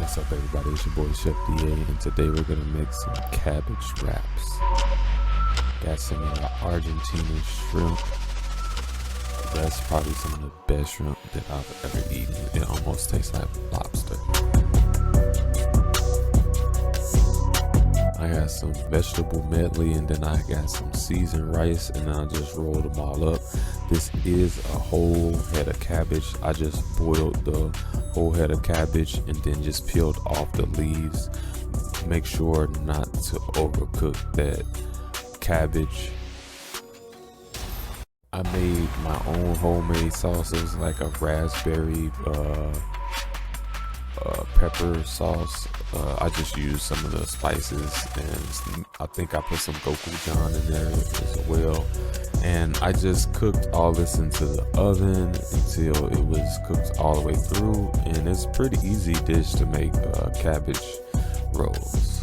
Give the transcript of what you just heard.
What's up, everybody? It's your boy Chef DA, and today we're gonna make some cabbage wraps. Got some Argentine shrimp. That's probably some of the best shrimp that I've ever eaten. It almost tastes like lobster. I got some vegetable medley, and then I got some seasoned rice, and I just rolled them all up. This is a whole head of cabbage. I just boiled the whole head of cabbage and then just peeled off the leaves. Make sure not to overcook that cabbage. I made my own homemade sauces, like a raspberry pepper sauce. I just used some of the spices, and I think I put some gochujang in there as well. And I just cooked all this into the oven until it was cooked all the way through. And it's a pretty easy dish to make, cabbage rolls.